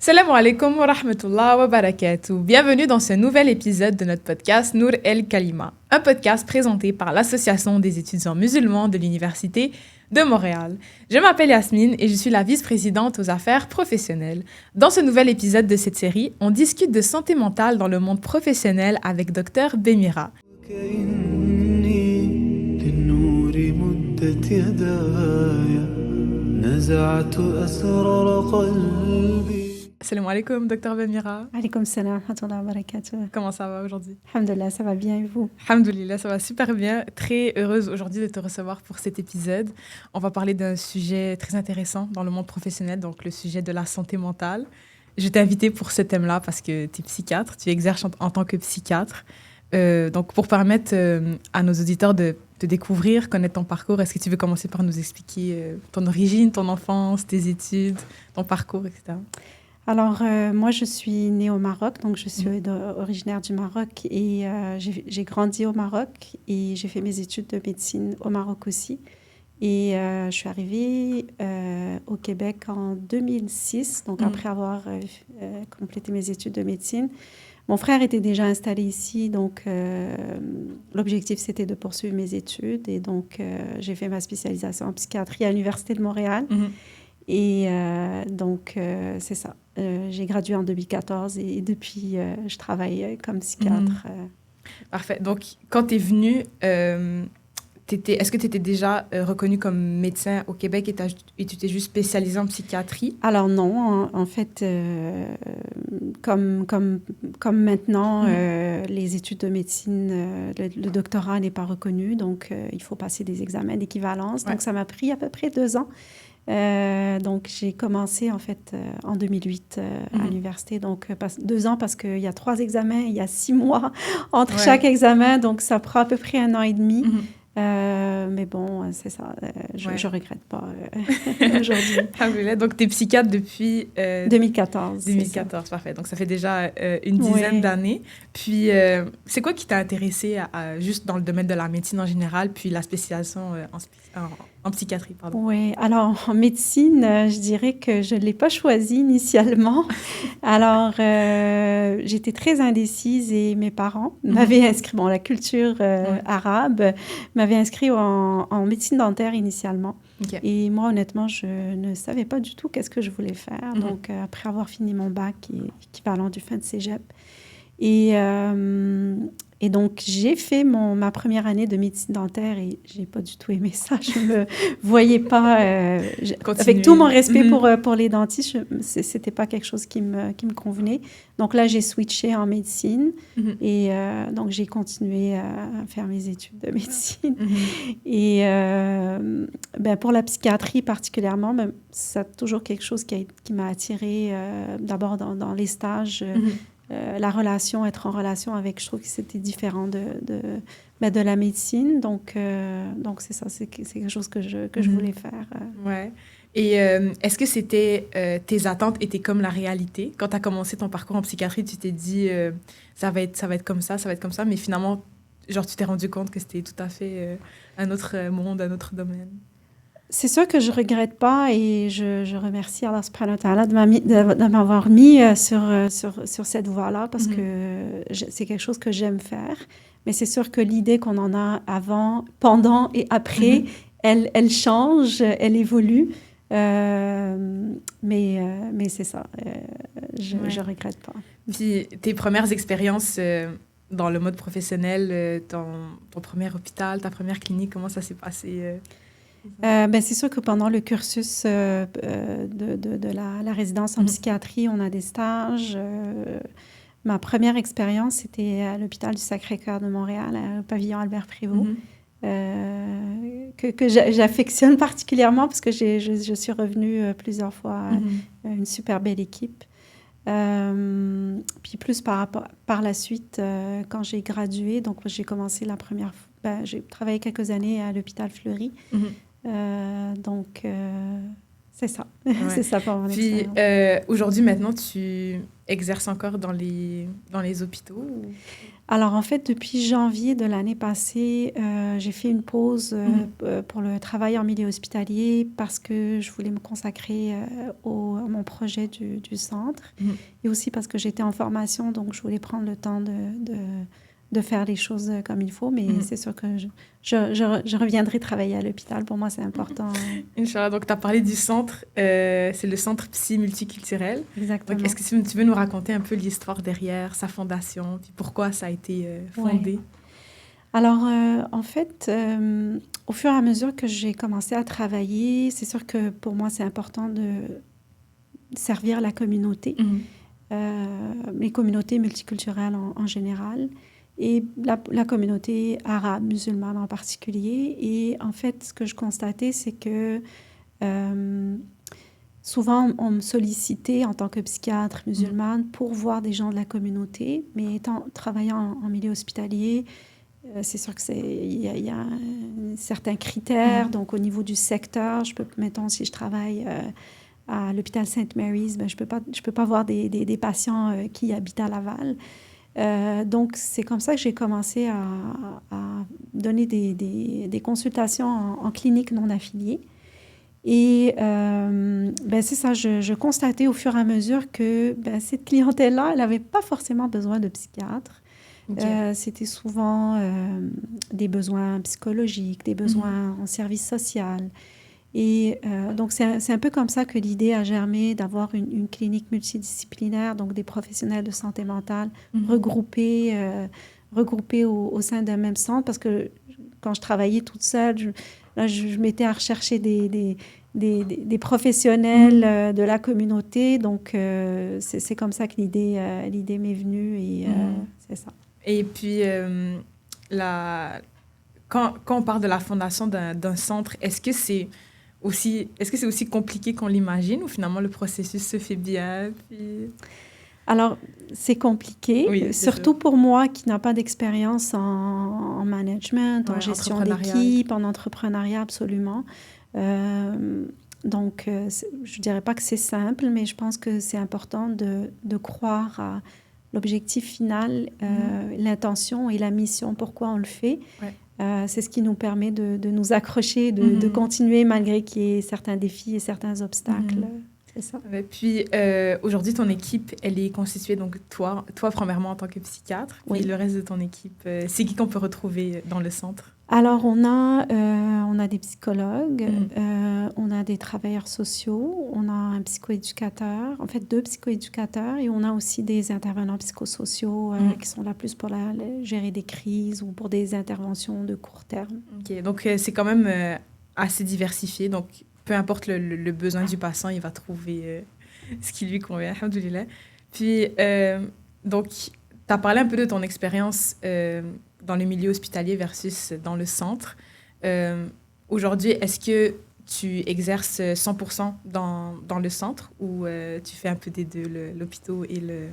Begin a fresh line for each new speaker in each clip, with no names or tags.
Salam alaikum wa rahmatullah wa barakatuh. Bienvenue dans ce nouvel épisode de notre podcast Nour El Kalima, un podcast présenté par l'Association des étudiants musulmans de l'Université de Montréal. Je m'appelle Yasmine et je suis la vice-présidente aux affaires professionnelles. Dans ce nouvel épisode de cette série, on discute de santé mentale dans le monde professionnel avec Dr Bemira. Salam alaikum, Dr Bemira.
Alaikum salam, wa barakatuh.
Comment ça va aujourd'hui?
Alhamdulillah, ça va bien et vous?
Alhamdulillah, ça va super bien. Très heureuse aujourd'hui de te recevoir pour cet épisode. On va parler d'un sujet très intéressant dans le monde professionnel, donc le sujet de la santé mentale. Je t'ai invitée pour ce thème-là parce que tu es psychiatre, tu exerces en tant que psychiatre. Donc, pour permettre à nos auditeurs de te découvrir, connaître ton parcours, est-ce que tu veux commencer par nous expliquer ton origine, ton enfance, tes études, ton parcours, etc.?
Alors, moi, je suis née au Maroc, donc je suis originaire du Maroc et j'ai grandi au Maroc et j'ai fait mes études de médecine au Maroc aussi. Et je suis arrivée au Québec en 2006, donc après avoir complété mes études de médecine. Mon frère était déjà installé ici, donc l'objectif, c'était de poursuivre mes études. Et donc, j'ai fait ma spécialisation en psychiatrie à l'Université de Montréal. Et donc, c'est ça. J'ai gradué en 2014 et depuis, je travaille comme psychiatre.
Parfait. Donc, quand tu es venue, est-ce que tu étais déjà reconnue comme médecin au Québec et tu t'es juste spécialisée en psychiatrie?
Alors non, en fait, comme maintenant, les études de médecine, le doctorat n'est pas reconnu, donc il faut passer des examens d'équivalence. Ouais. Donc, ça m'a pris à peu près 2 ans. Donc, j'ai commencé en fait en 2008 à l'université. Donc, 2 ans parce qu'il y a 3 examens, il y a 6 mois entre chaque examen. Donc, ça prend à peu près 1 an et demi. Mais bon, c'est ça. Je ne regrette pas aujourd'hui.
Donc, tu es psychiatre depuis
2014.
2014, parfait. Donc, ça fait déjà une dizaine d'années. Puis, c'est quoi qui t'a intéressé juste dans le domaine de la médecine en général, puis la spécialisation en psychiatrie, pardon?
Oui, alors en médecine, je dirais que je ne l'ai pas choisi initialement. Alors, j'étais très indécise et mes parents m'avaient inscrit, la culture arabe m'avait inscrit en médecine dentaire initialement. Okay. Et moi, honnêtement, je ne savais pas du tout qu'est-ce que je voulais faire. Donc, après avoir fini mon bac, équivalent du fin de cégep, et donc, j'ai fait ma première année de médecine dentaire et je n'ai pas du tout aimé ça. Je ne me voyais pas... avec tout mon respect pour les dentistes, ce n'était pas quelque chose qui me convenait. Donc là, j'ai switché en médecine et donc j'ai continué à faire mes études de médecine. Et pour la psychiatrie particulièrement, c'est toujours quelque chose qui m'a attirée d'abord dans les stages. Être en relation avec, je trouve que c'était différent de la médecine. Donc c'est ça, c'est quelque chose que je voulais faire.
Ouais. Et est-ce que c'était tes attentes étaient comme la réalité? Quand tu as commencé ton parcours en psychiatrie, tu t'es dit ça va être comme ça, mais finalement, genre, tu t'es rendu compte que c'était tout à fait un autre monde, un autre domaine?
C'est sûr que je ne regrette pas et je remercie Allah subhanahu wa ta'ala de m'avoir mis sur cette voie-là parce que c'est quelque chose que j'aime faire. Mais c'est sûr que l'idée qu'on en a avant, pendant et après, elle change, elle évolue. Mais c'est ça, je ne regrette pas.
Puis tes premières expériences dans le mode professionnel, ton premier hôpital, ta première clinique, comment ça s'est passé?
C'est sûr que pendant le cursus de la résidence en psychiatrie, on a des stages. Ma première expérience, c'était à l'hôpital du Sacré-Cœur de Montréal, au pavillon Albert Prévost, que j'affectionne particulièrement parce que je suis revenue plusieurs fois à une super belle équipe. Puis plus par la suite, quand j'ai gradué, donc j'ai commencé la première fois, j'ai travaillé quelques années à l'hôpital Fleury. C'est ça.
Ouais.
C'est ça pour mon
Puis,
expérience.
aujourd'hui, maintenant, tu exerces encore dans les hôpitaux ou...
Alors, en fait, depuis janvier de l'année passée, j'ai fait une pause pour le travail en milieu hospitalier parce que je voulais me consacrer à mon projet du centre et aussi parce que j'étais en formation, donc je voulais prendre le temps de faire les choses comme il faut. Mais c'est sûr que je reviendrai travailler à l'hôpital. Pour moi, c'est important.
Inch'Allah. Donc, tu as parlé du centre. C'est le centre psy multiculturel.
Exactement.
Donc, est-ce que tu veux nous raconter un peu l'histoire derrière, sa fondation, puis pourquoi ça a été fondé?
Ouais. Alors, en fait, au fur et à mesure que j'ai commencé à travailler, c'est sûr que pour moi, c'est important de servir la communauté, les communautés multiculturelles en général, et la communauté arabe, musulmane en particulier. Et en fait, ce que je constatais, c'est que souvent, on me sollicitait en tant que psychiatre musulmane pour voir des gens de la communauté, mais travaillant en milieu hospitalier, c'est sûr qu'il y a certains critères. Donc, au niveau du secteur, mettons, si je travaille à l'hôpital St. Mary's, ben, je peux pas voir des patients qui habitent à Laval. Donc, c'est comme ça que j'ai commencé à donner des consultations en clinique non affiliée. Et ben, c'est ça, je constatais au fur et à mesure que ben, cette clientèle-là, elle n'avait pas forcément besoin de psychiatre. Okay. C'était souvent des besoins psychologiques, des besoins en service social. Et donc, c'est un peu comme ça que l'idée a germé d'avoir une clinique multidisciplinaire, donc des professionnels de santé mentale regroupés au sein d'un même centre. Parce que quand je travaillais toute seule, je m'étais à rechercher des professionnels de la communauté. Donc, c'est comme ça que l'idée m'est venue et c'est ça.
Et puis, quand on parle de la fondation d'un centre, est-ce que c'est aussi compliqué qu'on l'imagine ou finalement le processus se fait bien? Puis...
Alors, c'est compliqué, surtout pour moi qui n'a pas d'expérience en management, en gestion d'équipe, en entrepreneuriat, absolument. Donc, je ne dirais pas que c'est simple, mais je pense que c'est important de croire à l'objectif final, l'intention et la mission, pourquoi on le fait. Ouais. C'est ce qui nous permet de nous accrocher, de continuer malgré qu'il y ait certains défis et certains obstacles. C'est ça.
Et puis, aujourd'hui, ton équipe, elle est constituée, donc toi premièrement en tant que psychiatre, puis le reste de ton équipe, c'est qui qu'on peut retrouver dans le centre?
Alors, on a des psychologues, on a des travailleurs sociaux, on a un psychoéducateur, en fait 2 psychoéducateurs, et on a aussi des intervenants psychosociaux qui sont là plus pour gérer des crises ou pour des interventions de court terme.
OK, donc c'est quand même assez diversifié, donc peu importe le besoin du patient, il va trouver ce qui lui convient, alhamdoulilah. Puis, donc, tu as parlé un peu de ton expérience dans le milieu hospitalier versus dans le centre. Aujourd'hui, est-ce que tu exerces 100% dans le centre ou tu fais un peu des deux, l'hôpital et le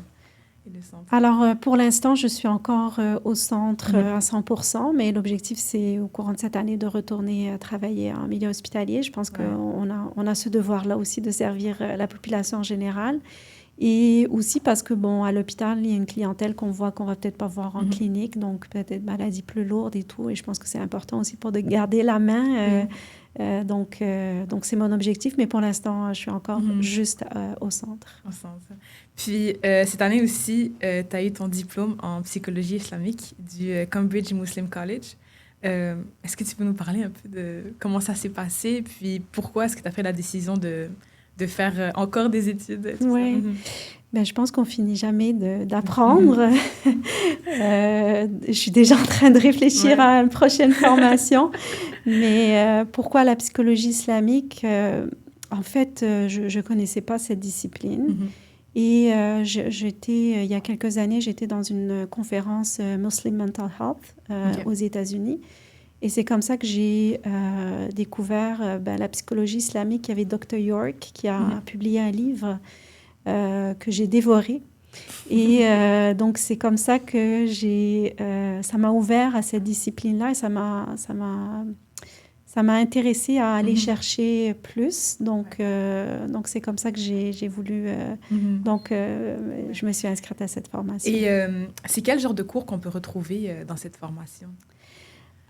centre?
Alors, pour l'instant, je suis encore au centre à 100%, mais l'objectif, c'est au courant de cette année de retourner travailler en milieu hospitalier. Je pense qu'on a ce devoir-là aussi de servir la population en général. Et aussi parce que, bon, à l'hôpital, il y a une clientèle qu'on va peut-être pas voir en clinique, donc peut-être des maladies plus lourdes et tout. Et je pense que c'est important aussi pour de garder la main. Donc, c'est mon objectif, mais pour l'instant, je suis encore juste au centre.
Au centre. Puis, cette année aussi, tu as eu ton diplôme en psychologie islamique du Cambridge Muslim College. Est-ce que tu peux nous parler un peu de comment ça s'est passé, puis pourquoi est-ce que tu as pris la décision de faire encore des études?
Oui. Ben, je pense qu'on finit jamais d'apprendre. Je suis déjà en train de réfléchir à une prochaine formation. Mais pourquoi la psychologie islamique? En fait, je ne connaissais pas cette discipline. Et il y a quelques années, j'étais dans une conférence Muslim Mental Health aux États-Unis. Et c'est comme ça que j'ai découvert la psychologie islamique. Il y avait Dr. York qui a publié un livre que j'ai dévoré. Et donc, c'est comme ça que ça m'a ouvert à cette discipline-là et ça ça m'a intéressée à aller chercher plus. Donc c'est comme ça que j'ai voulu... je me suis inscrite à cette formation.
Et c'est quel genre de cours qu'on peut retrouver dans cette formation?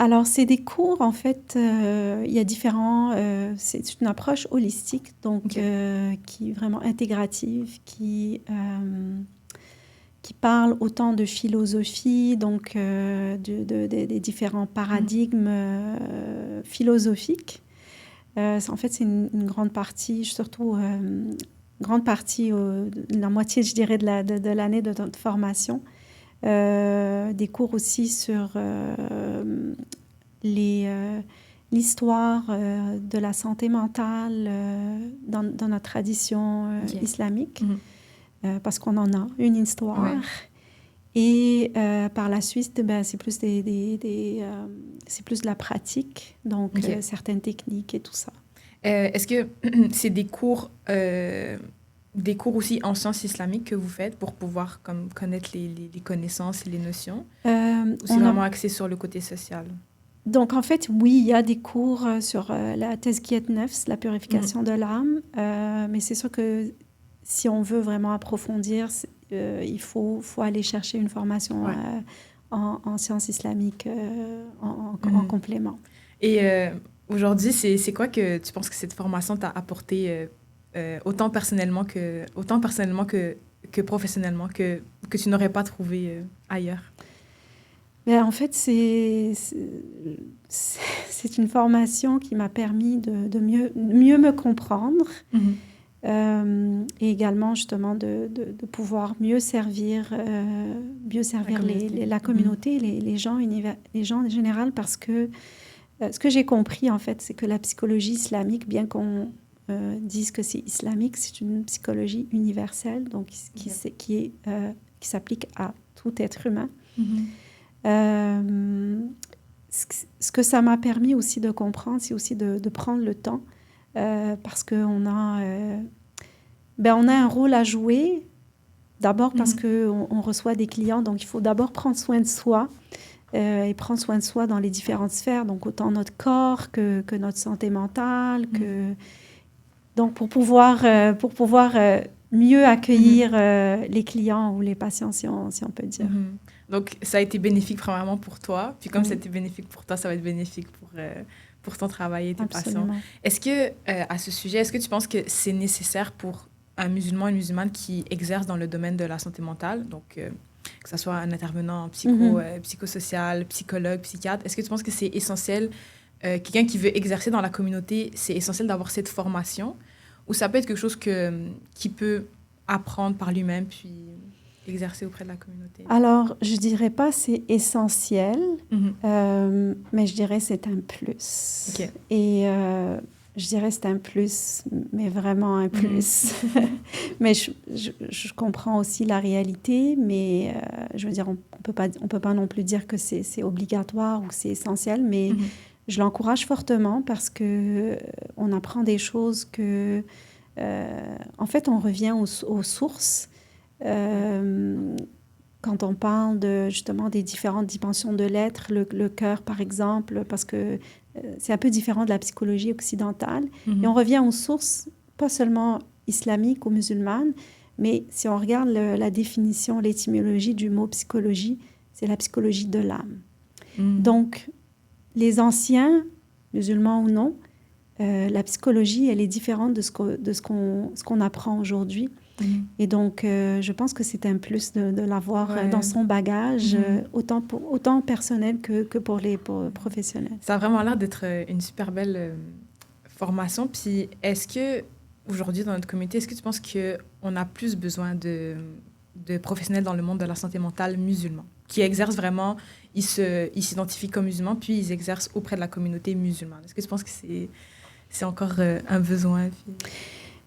Alors, c'est des cours, en fait, il y a différents... c'est une approche holistique, donc qui est vraiment intégrative, qui parle autant de philosophie, donc des différents paradigmes philosophiques. En fait, c'est une grande partie, surtout grande partie, la moitié, je dirais, de l'année de notre formation. Des cours aussi sur l'histoire de la santé mentale dans notre tradition islamique, parce qu'on en a une histoire. Ouais. Et par la suite, c'est plus, c'est plus de la pratique, donc certaines techniques et tout ça.
Est-ce que c'est des cours aussi en sciences islamiques que vous faites pour pouvoir connaître les connaissances et les notions? Ou c'est vraiment axé sur le côté social?
Donc, en fait, oui, il y a des cours sur la tazkiyat nafs, la purification de l'âme, mais c'est sûr que si on veut vraiment approfondir, il faut aller chercher une formation en sciences islamiques en complément.
Et aujourd'hui, c'est quoi que tu penses que cette formation t'a apporté autant personnellement que professionnellement, que tu n'aurais pas trouvé ailleurs?
Mais en fait, c'est une formation qui m'a permis de mieux me comprendre et également justement de pouvoir mieux servir la communauté, les gens en général, parce que ce que j'ai compris, en fait, c'est que la psychologie islamique, bien qu'on dise que c'est islamique, c'est une psychologie universelle, donc qui s'applique à tout être humain. Ce que ça m'a permis aussi de comprendre, c'est aussi de prendre le temps, parce qu'on a un rôle à jouer, d'abord parce qu'on reçoit des clients, donc il faut d'abord prendre soin de soi, et prendre soin de soi dans les différentes sphères, donc autant notre corps que notre santé mentale, donc pour pouvoir mieux accueillir les clients ou les patients, si on peut dire.
Donc, ça a été bénéfique premièrement pour toi. Puis comme ça a été bénéfique pour toi, ça va être bénéfique pour ton travail et tes patients. Est-ce que, à ce sujet, est-ce que tu penses que c'est nécessaire pour un musulman, une musulmane qui exerce dans le domaine de la santé mentale, donc que ce soit un intervenant psychosocial, psychologue, psychiatre, est-ce que tu penses que c'est essentiel, quelqu'un qui veut exercer dans la communauté, c'est essentiel d'avoir cette formation, ou ça peut être quelque chose qui peut apprendre par lui-même, puis exercer auprès de la communauté?
Alors, je dirais pas c'est essentiel, mais je dirais c'est un plus. Okay. Et je dirais c'est un plus, mais vraiment un plus. Mais je comprends aussi la réalité, mais je veux dire, on peut pas non plus dire que c'est obligatoire ou c'est essentiel, mais je l'encourage fortement parce que on apprend des choses que, en fait, on revient aux sources. Quand on parle justement des différentes dimensions de l'être, le cœur par exemple, parce que c'est un peu différent de la psychologie occidentale, et on revient aux sources, pas seulement islamiques ou musulmanes, mais si on regarde la définition, l'étymologie du mot psychologie, c'est la psychologie de l'âme. Donc, les anciens, musulmans ou non, la psychologie, elle est différente de ce qu'on apprend aujourd'hui. Et donc, je pense que c'est un plus de l'avoir dans son bagage, autant personnel que pour les professionnels.
Ça a vraiment l'air d'être une super belle formation. Puis, est-ce que aujourd'hui, dans notre communauté, est-ce que tu penses qu'on a plus besoin de professionnels dans le monde de la santé mentale musulmans, qui exercent vraiment, ils s'identifient comme musulmans, puis ils exercent auprès de la communauté musulmane? Est-ce que tu penses que c'est encore un besoin?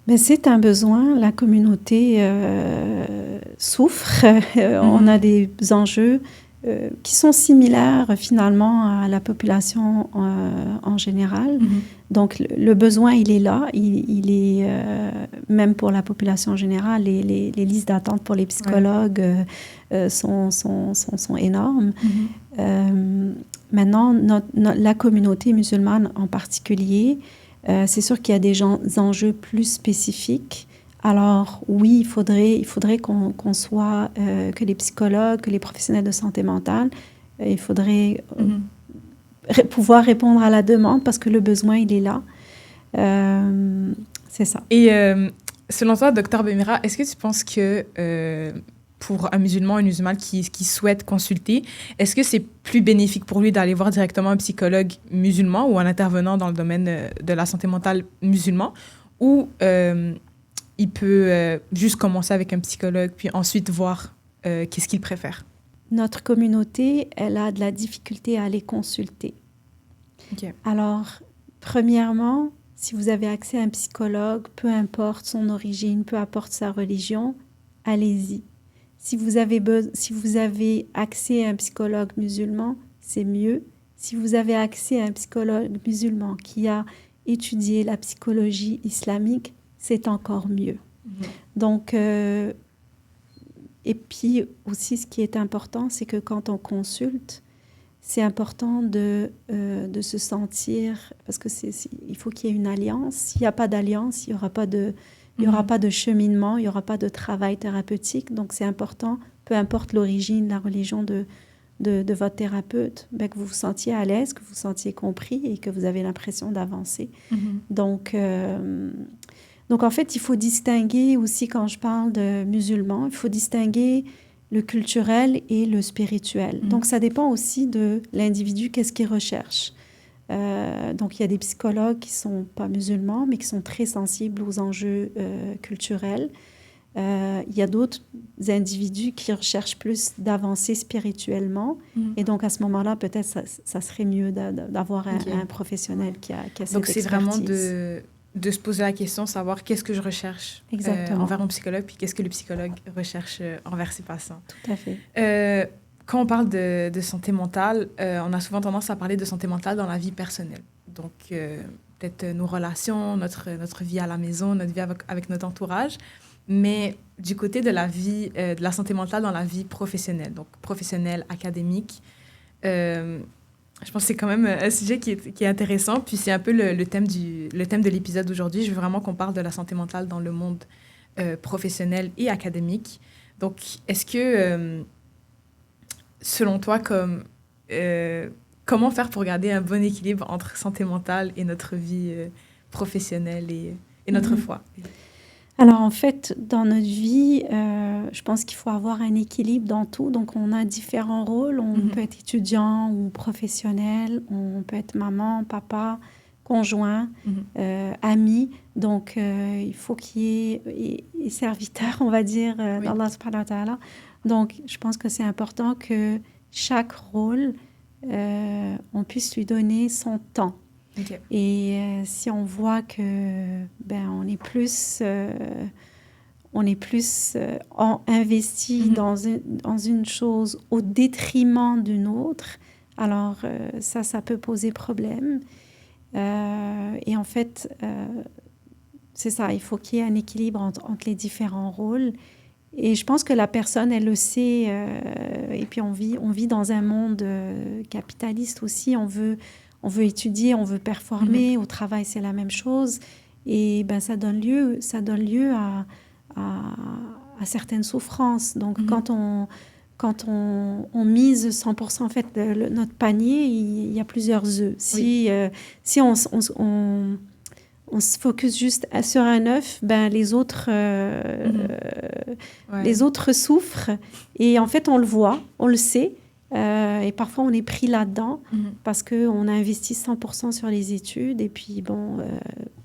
Mais c'est un besoin. La communauté souffre. On a des enjeux qui sont similaires finalement à la population en général. Donc, le besoin, il est là. Il est, même pour la population générale, les listes d'attente pour les psychologues sont énormes. Maintenant, la communauté musulmane en particulier, c'est sûr qu'il y a des enjeux plus spécifiques. Alors oui, il faudrait qu'on soit, que les psychologues, que les professionnels de santé mentale, il faudrait pouvoir répondre à la demande parce que le besoin, il est là. C'est ça.
Et selon toi, Dr Bemira, est-ce que tu penses que pour un musulman, une musulmane qui souhaite consulter, est-ce que c'est plus bénéfique pour lui d'aller voir directement un psychologue musulman ou un intervenant dans le domaine de la santé mentale musulman, ou il peut juste commencer avec un psychologue, puis ensuite voir qu'est-ce qu'il préfère?
Notre communauté, elle a de la difficulté à aller consulter.
Okay.
Alors, premièrement, si vous avez accès à un psychologue, peu importe son origine, peu importe sa religion, allez-y. Si vous avez accès à un psychologue musulman, c'est mieux. Si vous avez accès à un psychologue musulman qui a étudié la psychologie islamique, c'est encore mieux. Donc, et puis aussi, ce qui est important, c'est que quand on consulte, c'est important de se sentir, parce que il faut qu'il y ait une alliance. S'il n'y a pas d'alliance, il n'y aura pas de cheminement, il n'y aura pas de travail thérapeutique. Donc, c'est important, peu importe l'origine, la religion de votre thérapeute, que vous vous sentiez à l'aise, que vous vous sentiez compris et que vous avez l'impression d'avancer. Donc, en fait, il faut distinguer aussi, quand je parle de musulmans, il faut distinguer le culturel et le spirituel. Donc, ça dépend aussi de l'individu, qu'est-ce qu'il recherche. Donc, il y a des psychologues qui ne sont pas musulmans, mais qui sont très sensibles aux enjeux culturels. Il y a d'autres individus qui recherchent plus d'avancer spirituellement. Et donc, à ce moment-là, peut-être ça serait mieux d'avoir un professionnel qui a cette expertise.
Donc, c'est vraiment de se poser la question, savoir qu'est-ce que je recherche envers mon psychologue, puis qu'est-ce que le psychologue recherche envers ses patients.
Tout à fait.
Quand on parle de santé mentale, on a souvent tendance à parler de santé mentale dans la vie personnelle. Donc, peut-être nos relations, notre vie à la maison, notre vie avec notre entourage. Mais du côté de la vie, de la santé mentale dans la vie professionnelle, donc professionnelle, académique, je pense que c'est quand même un sujet qui est intéressant. Puis c'est un peu le thème de l'épisode d'aujourd'hui. Je veux vraiment qu'on parle de la santé mentale dans le monde professionnel et académique. Donc, est-ce que, selon toi, comment faire pour garder un bon équilibre entre santé mentale et notre vie professionnelle et notre foi?
Alors, en fait, dans notre vie, je pense qu'il faut avoir un équilibre dans tout. Donc, on a différents rôles. On peut être étudiant ou professionnel. On peut être maman, papa, conjoint, ami. Donc, il faut qu'il y ait et serviteur, on va dire, d'Allah subhanahu wa ta'ala. Donc, je pense que c'est important que chaque rôle, on puisse lui donner son temps.
Okay.
Et si on voit que on est plus investi dans une chose au détriment d'une autre, alors ça peut poser problème. Et en fait, c'est ça, il faut qu'il y ait un équilibre entre les différents rôles. Et je pense que la personne, elle le sait. Et puis on vit dans un monde capitaliste aussi. On veut étudier, on veut performer. Au travail, c'est la même chose. Et ça donne lieu à certaines souffrances. Donc, quand on mise 100%, en fait, notre panier, il y a plusieurs œufs. Si on se focus juste sur un œuf, les autres souffrent. Et en fait, on le voit, on le sait. Et parfois, on est pris là-dedans parce qu'on a investi 100% sur les études. Et puis,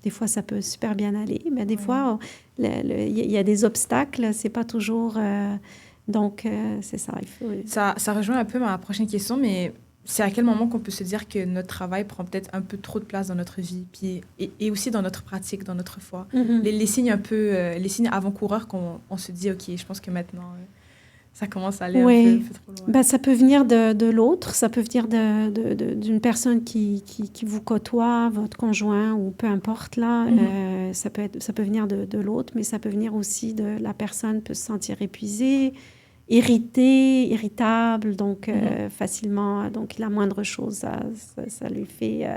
des fois, ça peut super bien aller. Mais des fois, il y a des obstacles. C'est pas toujours... donc, c'est ça.
Ça rejoint un peu ma prochaine question, mais c'est à quel moment qu'on peut se dire que notre travail prend peut-être un peu trop de place dans notre vie, puis, et aussi dans notre pratique, dans notre foi. Les signes un peu... les signes avant-coureurs qu'on se dit, OK, je pense que maintenant... ça commence à aller un peu trop loin.
Ben, ça peut venir de l'autre, ça peut venir d'une personne qui vous côtoie, votre conjoint ou peu importe là. Ça peut venir de l'autre, mais ça peut venir aussi de la personne peut se sentir épuisée, irritable, donc facilement, donc la moindre chose, ça lui fait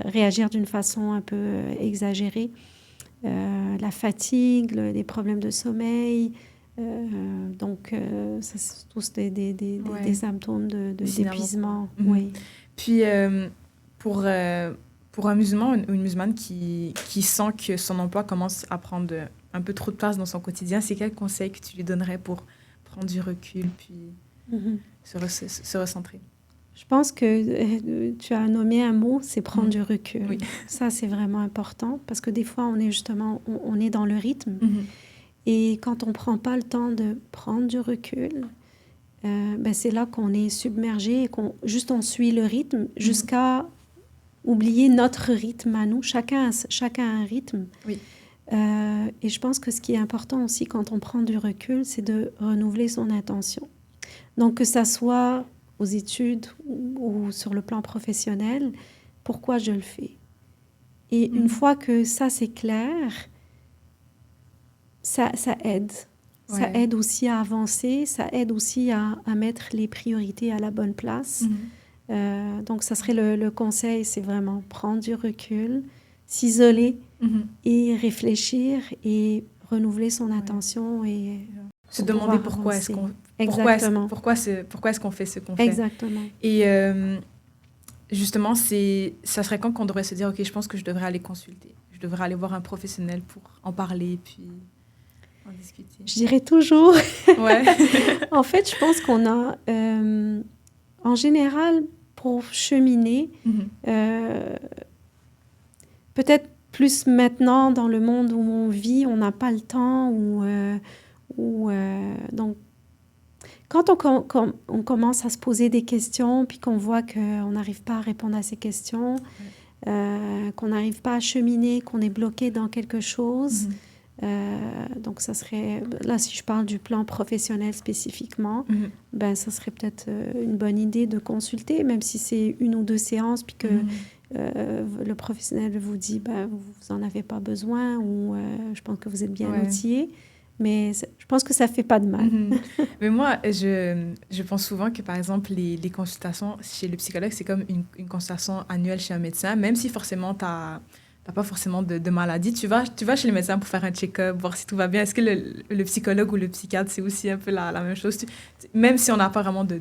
réagir d'une façon un peu exagérée. La fatigue, les problèmes de sommeil. Donc, ça, c'est tous des symptômes d'épuisement. Oui.
Puis, pour un musulman ou une musulmane qui sent que son emploi commence à prendre un peu trop de place dans son quotidien, c'est quel conseil que tu lui donnerais pour prendre du recul puis se recentrer?
Je pense que tu as nommé un mot, c'est prendre du recul.
Oui.
Ça, c'est vraiment important parce que des fois, on est dans le rythme. Et quand on ne prend pas le temps de prendre du recul, ben c'est là qu'on est submergé et on suit le rythme jusqu'à oublier notre rythme à nous. Chacun a un rythme.
Oui.
Et je pense que ce qui est important aussi quand on prend du recul, c'est de renouveler son intention. Donc, que ça soit aux études ou sur le plan professionnel, pourquoi je le fais? Et une fois que ça, c'est clair, ça aide. Ouais. Ça aide aussi à avancer, ça aide aussi à mettre les priorités à la bonne place. Donc, ça serait le conseil, c'est vraiment prendre du recul, s'isoler et réfléchir et renouveler son attention et
se demander pourquoi est-ce qu'on fait ce qu'on fait.
Exactement.
Et justement, ça serait quand qu'on devrait se dire, OK, je pense que je devrais aller consulter. Je devrais aller voir un professionnel pour en parler, puis en discuter.
Je dirais toujours.
Ouais.
En fait, je pense qu'on a, en général, pour cheminer, peut-être plus maintenant dans le monde où on vit, on n'a pas le temps, donc, quand on commence à se poser des questions, puis qu'on voit qu'on n'arrive pas à répondre à ces questions, qu'on n'arrive pas à cheminer, qu'on est bloqué dans quelque chose, donc ça serait, là si je parle du plan professionnel spécifiquement, ben ça serait peut-être une bonne idée de consulter, même si c'est 1 ou 2 séances, puis que le professionnel vous dit, ben vous n'en avez pas besoin, ou je pense que vous êtes bien outillé. Mais je pense que ça ne fait pas de mal.
Mais moi, je pense souvent que, par exemple, les consultations chez le psychologue, c'est comme une consultation annuelle chez un médecin, même si forcément, tu n'as pas forcément de maladie. Tu vas chez le médecin pour faire un check-up, voir si tout va bien. Est-ce que le psychologue ou le psychiatre, c'est aussi un peu la même chose? Même si on n'a pas vraiment de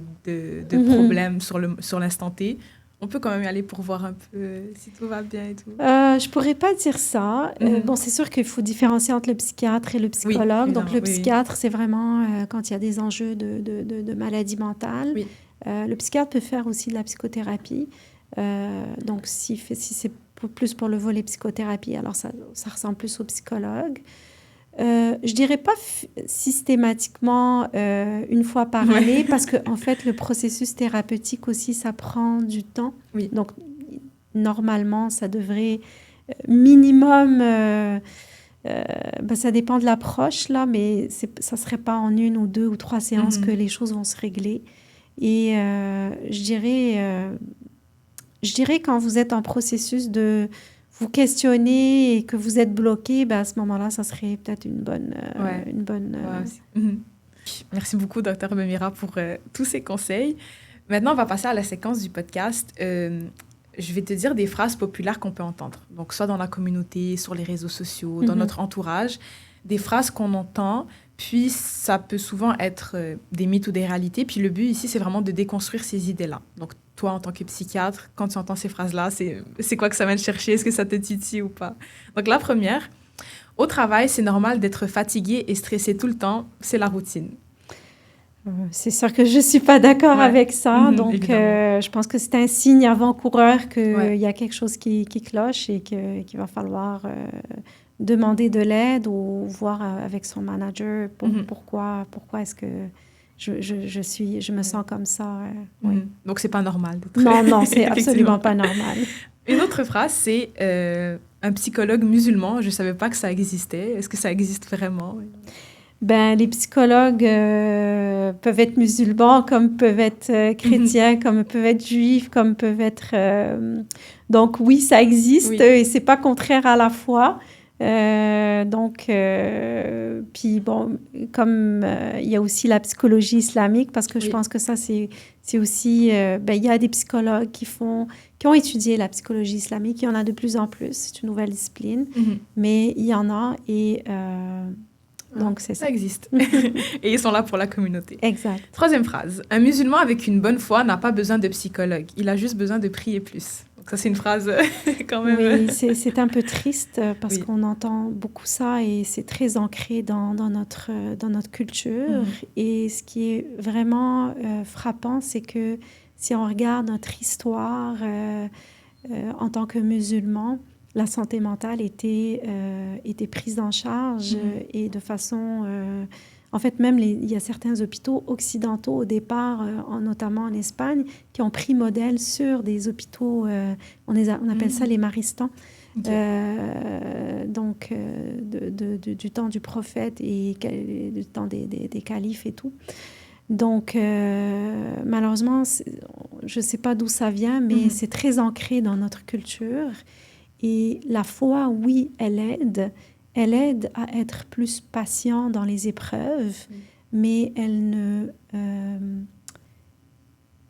problème sur l'instant T, on peut quand même y aller pour voir un peu si tout va bien et tout.
Je pourrais pas dire ça. Bon, c'est sûr qu'il faut différencier entre le psychiatre et le psychologue. Oui, donc, le psychiatre, c'est vraiment quand il y a des enjeux de maladie mentale. Oui. Le psychiatre peut faire aussi de la psychothérapie. Donc, si c'est plus pour le volet psychothérapie, alors ça ressemble plus au psychologue. Je dirais pas systématiquement une fois par année, parce que en fait le processus thérapeutique aussi ça prend du temps. Oui. Donc normalement ça devrait minimum, ça dépend de l'approche là, mais ça serait pas en 1 ou 2 ou 3 séances que les choses vont se régler. Et je dirais quand vous êtes en processus de vous questionnez et que vous êtes bloqué, à ce moment-là, ça serait peut-être une bonne...
Merci beaucoup, Dr. Bemira, pour tous ces conseils. Maintenant, on va passer à la séquence du podcast. Je vais te dire des phrases populaires qu'on peut entendre. Donc, soit dans la communauté, sur les réseaux sociaux, dans notre entourage. Des phrases qu'on entend, puis ça peut souvent être des mythes ou des réalités. Puis le but ici, c'est vraiment de déconstruire ces idées-là. Donc, toi, en tant que psychiatre, quand tu entends ces phrases-là, c'est quoi que ça vient te chercher? Est-ce que ça te titille ou pas? Donc, la première, au travail, c'est normal d'être fatigué et stressé tout le temps. C'est la routine.
C'est sûr que je ne suis pas d'accord avec ça. Donc, je pense que c'est un signe avant-coureur qu'il y a quelque chose qui cloche et qu'il va falloir demander de l'aide ou voir avec son manager pourquoi est-ce que... Je me sens comme ça.
Donc, c'est pas normal.
Non, c'est absolument pas normal.
Une autre phrase, c'est un psychologue musulman. Je savais pas que ça existait. Est-ce que ça existe vraiment?
Ben, les psychologues peuvent être musulmans, comme peuvent être chrétiens, comme peuvent être juifs, comme peuvent être... Donc oui, ça existe et c'est pas contraire à la foi. Puis bon, comme il y a aussi la psychologie islamique, parce que je pense que ça, c'est aussi... il y a des psychologues qui ont étudié la psychologie islamique. Il y en a de plus en plus. C'est une nouvelle discipline. Mais il y en a et... donc, c'est ça.
Ça existe. Et ils sont là pour la communauté.
Exact.
Troisième phrase. Un musulman avec une bonne foi n'a pas besoin de psychologue. Il a juste besoin de prier plus. Donc ça, c'est une phrase quand même...
Oui, c'est un peu triste parce qu'on entend beaucoup ça et c'est très ancré dans notre culture. Et ce qui est vraiment frappant, c'est que si on regarde notre histoire en tant que musulmans, la santé mentale était prise en charge et de façon... en fait, même il y a certains hôpitaux occidentaux au départ, notamment en Espagne, qui ont pris modèle sur des hôpitaux, on appelle ça les maristans, donc du temps du prophète et du temps des califes et tout. Donc, malheureusement, je ne sais pas d'où ça vient, mais c'est très ancré dans notre culture. Et la foi, oui, elle aide à être plus patient dans les épreuves, mais elle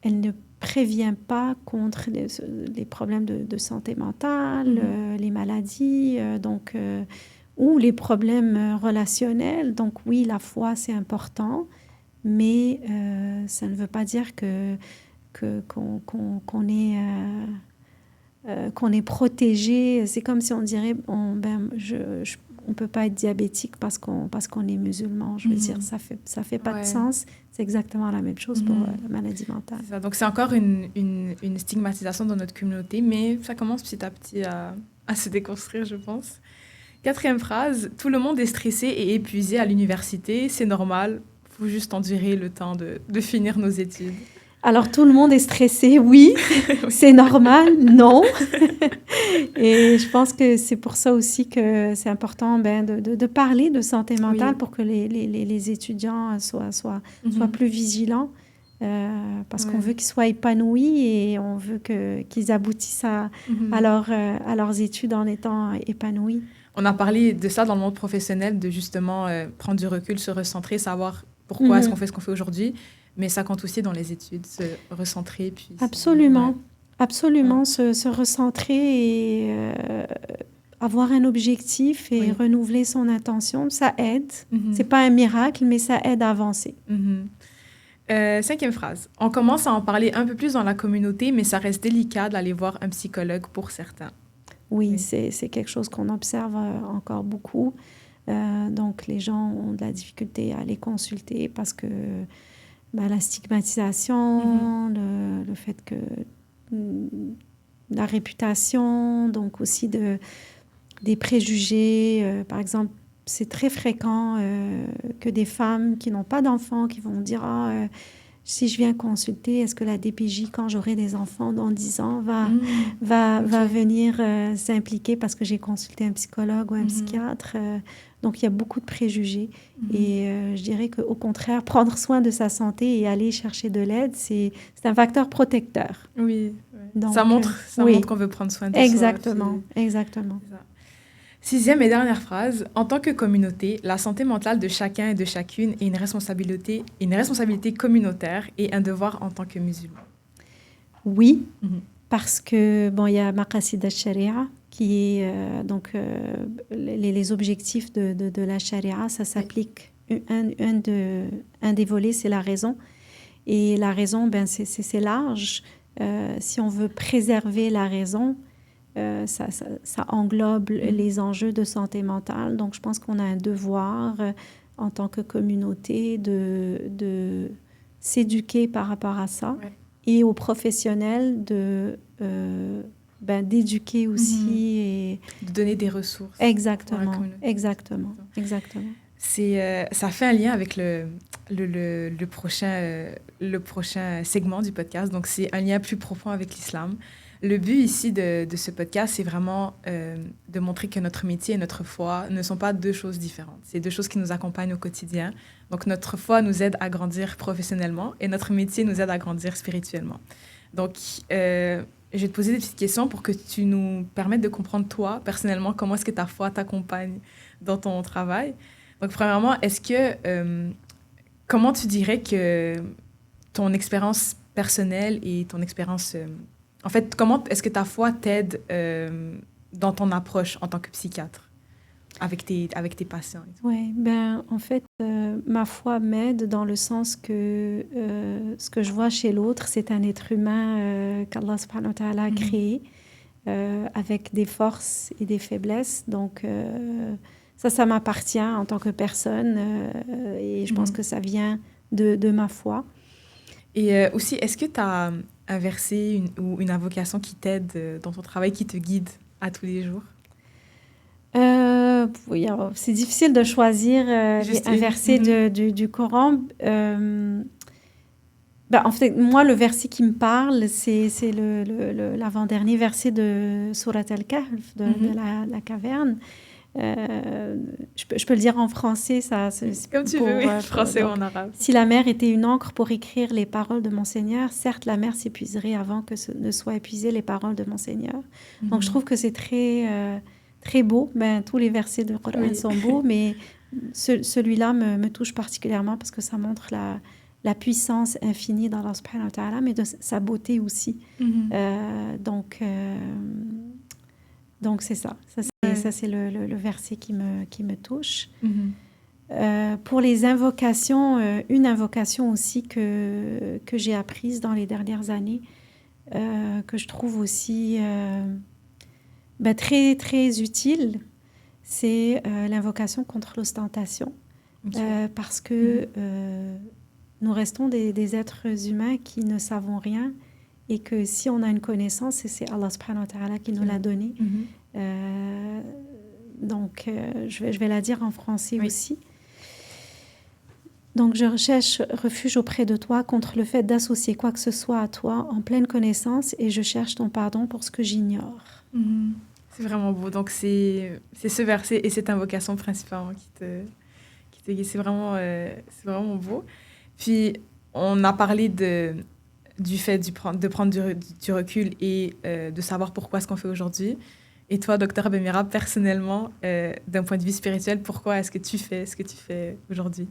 ne prévient pas contre les problèmes de santé mentale, les maladies, ou les problèmes relationnels. Donc oui, la foi, c'est important, mais ça ne veut pas dire qu'on est protégé. C'est comme si on dirait on peut pas être diabétique parce qu'on est musulman. Je veux dire, ça fait pas de sens. C'est exactement la même chose pour la maladie mentale.
C'est ça. Donc c'est encore une stigmatisation dans notre communauté, mais ça commence petit à petit à se déconstruire, je pense. Quatrième phrase. Tout le monde est stressé et épuisé à l'université. C'est normal. Faut juste endurer le temps de finir nos études.
Alors, tout le monde est stressé, oui. C'est normal, non. Et je pense que c'est pour ça aussi que c'est important de parler de santé mentale pour que les étudiants soient plus vigilants. Parce qu'on veut qu'ils soient épanouis et on veut qu'ils aboutissent à leurs études en étant épanouis.
On a parlé de ça dans le monde professionnel, de justement prendre du recul, se recentrer, savoir pourquoi est-ce qu'on fait ce qu'on fait aujourd'hui. Mais ça compte aussi dans les études, se recentrer. Puis
absolument. Absolument, se recentrer et avoir un objectif et renouveler son intention, ça aide. C'est pas un miracle, mais ça aide à avancer.
Cinquième phrase. On commence à en parler un peu plus dans la communauté, mais ça reste délicat d'aller voir un psychologue pour certains.
Oui. C'est quelque chose qu'on observe encore beaucoup. Donc, les gens ont de la difficulté à aller consulter parce que la stigmatisation, le fait que la réputation, donc aussi des préjugés. Par exemple, c'est très fréquent que des femmes qui n'ont pas d'enfants, qui vont dire si je viens consulter, est-ce que la DPJ, quand j'aurai des enfants dans 10 ans, va venir s'impliquer parce que j'ai consulté un psychologue ou un psychiatre. Donc, il y a beaucoup de préjugés. Et je dirais qu'au contraire, prendre soin de sa santé et aller chercher de l'aide, c'est un facteur protecteur.
Oui. Donc, ça montre qu'on veut prendre soin de soi.
Exactement.
Sixième et dernière phrase. En tant que communauté, la santé mentale de chacun et de chacune est une responsabilité communautaire et un devoir en tant que musulman.
Oui, parce que, il y a Maqasid al-Sharia, qui est les objectifs de la Sharia, ça s'applique. Un des volets, c'est la raison. Et la raison, c'est large. Si on veut préserver la raison, ça englobe les enjeux de santé mentale. Donc, je pense qu'on a un devoir en tant que communauté de s'éduquer par rapport à ça et aux professionnels d'éduquer aussi et
de donner des ressources.
Exactement.
Ça fait un lien avec le prochain segment du podcast. Donc, c'est un lien plus profond avec l'islam. Le but ici de ce podcast, c'est vraiment de montrer que notre métier et notre foi ne sont pas deux choses différentes. C'est deux choses qui nous accompagnent au quotidien. Donc, notre foi nous aide à grandir professionnellement et notre métier nous aide à grandir spirituellement. Donc, je vais te poser des petites questions pour que tu nous permettes de comprendre, toi, personnellement, comment est-ce que ta foi t'accompagne dans ton travail. Donc, premièrement, comment tu dirais que ton expérience personnelle et ton expérience... en fait, comment est-ce que ta foi t'aide dans ton approche en tant que psychiatre avec tes patients?
Oui, ben, en fait, ma foi m'aide dans le sens que ce que je vois chez l'autre, c'est un être humain qu'Allah subhanahu wa ta'ala a créé avec des forces et des faiblesses. Donc, ça m'appartient en tant que personne et je pense que ça vient de ma foi.
Et aussi, est-ce que tu as un verset ou une invocation qui t'aide dans ton travail, qui te guide à tous les jours?
Oui, c'est difficile de choisir un verset du Coran. En fait, moi, le verset qui me parle, c'est l'avant-dernier verset de Surat Al-Kahf, de la caverne. Je peux le dire en français, ça.
Comme tu veux, oui, français ou en arabe.
Si la mer était une encre pour écrire les paroles de mon Seigneur, certes, la mer s'épuiserait avant que ne soient épuisées les paroles de mon Seigneur. Donc, je trouve que c'est très beau. Tous les versets de Coran sont beaux, mais celui-là me touche particulièrement parce que ça montre la puissance infinie d'Allah subhanahu wa ta'ala, mais de sa beauté aussi. Donc, c'est ça. Ça, c'est le verset qui me touche. Pour les invocations, une invocation aussi que j'ai apprise dans les dernières années, que je trouve aussi très, très utile, c'est l'invocation contre l'ostentation. Parce que nous restons des êtres humains qui ne savons rien et que si on a une connaissance, c'est Allah subhanahu wa ta'ala qui nous l'a donnée. Donc, je vais la dire en français aussi. Donc, je recherche refuge auprès de toi contre le fait d'associer quoi que ce soit à toi en pleine connaissance et je cherche ton pardon pour ce que j'ignore.
C'est vraiment beau. Donc, c'est ce verset et cette invocation principalement qui te guide. C'est vraiment beau. Puis, on a parlé du fait de prendre du recul et de savoir pourquoi ce qu'on fait aujourd'hui. Et toi, Dr Bemira, personnellement, d'un point de vue spirituel, pourquoi est-ce que tu fais ce que tu fais aujourd'hui?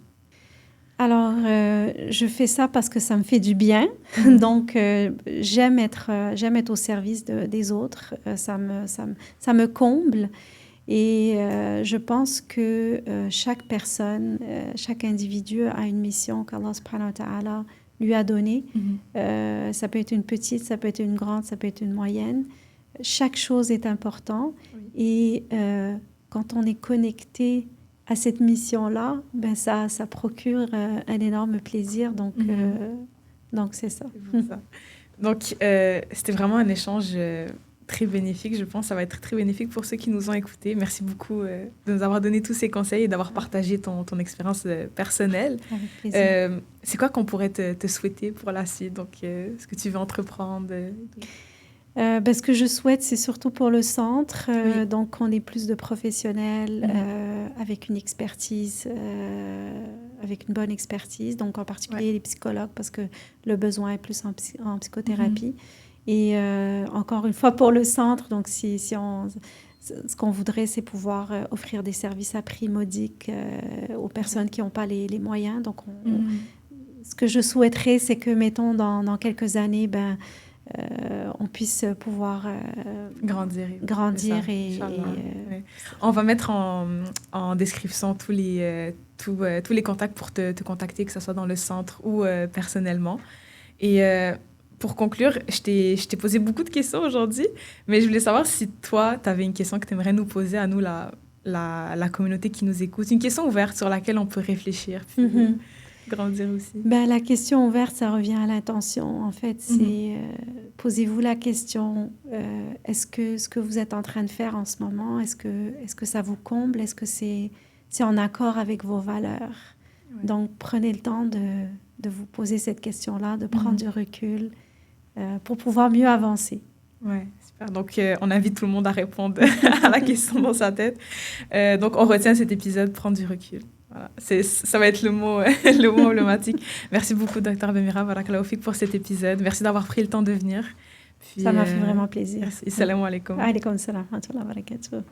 Alors, je fais ça parce que ça me fait du bien. Donc, j'aime être au service des autres. Ça me comble. Et je pense que chaque personne, chaque individu a une mission qu'Allah subhanahu wa ta'ala lui a donnée. Ça peut être une petite, ça peut être une grande, ça peut être une moyenne. Chaque chose est importante. Et quand on est connecté à cette mission-là, ça procure un énorme plaisir. Donc, c'est ça.
Donc, c'était vraiment un échange très bénéfique. Je pense que ça va être très bénéfique pour ceux qui nous ont écoutés. Merci beaucoup de nous avoir donné tous ces conseils et d'avoir partagé ton expérience personnelle.
Avec plaisir.
C'est quoi qu'on pourrait te souhaiter pour la suite? Donc, ce que tu veux entreprendre?
Ce que je souhaite, c'est surtout pour le centre, donc qu'on ait plus de professionnels avec une expertise, avec une bonne expertise, donc en particulier les psychologues, parce que le besoin est plus en psychothérapie. Et encore une fois, pour le centre, donc ce qu'on voudrait, c'est pouvoir offrir des services à prix modique aux personnes qui n'ont pas les moyens. Donc, ce que je souhaiterais, c'est que, mettons, dans quelques années, on puisse pouvoir grandir et
on va mettre en description tous les contacts pour te contacter, que ce soit dans le centre ou personnellement. Et pour conclure, je t'ai posé beaucoup de questions aujourd'hui, mais je voulais savoir si toi, tu avais une question que tu aimerais nous poser à nous, la communauté qui nous écoute, une question ouverte sur laquelle on peut réfléchir, puis grandir aussi.
La question ouverte, ça revient à l'intention. En fait, c'est posez-vous la question, est-ce que ce que vous êtes en train de faire en ce moment, est-ce que ça vous comble? Est-ce que c'est en accord avec vos valeurs? Donc, prenez le temps de vous poser cette question-là, de prendre du recul pour pouvoir mieux avancer.
Ouais, super. Donc, on invite tout le monde à répondre à la question dans sa tête. Donc, on retient cet épisode, prendre du recul. Voilà. Ça va être le mot, le mot emblématique. Merci beaucoup, Dr. Bemira Barakallahu Fik, pour cet épisode. Merci d'avoir pris le temps de venir.
Puis, ça m'a fait vraiment plaisir.
Merci. Salam alaikum.
Alaikum salam wa rahmatullahi wa barakatuh.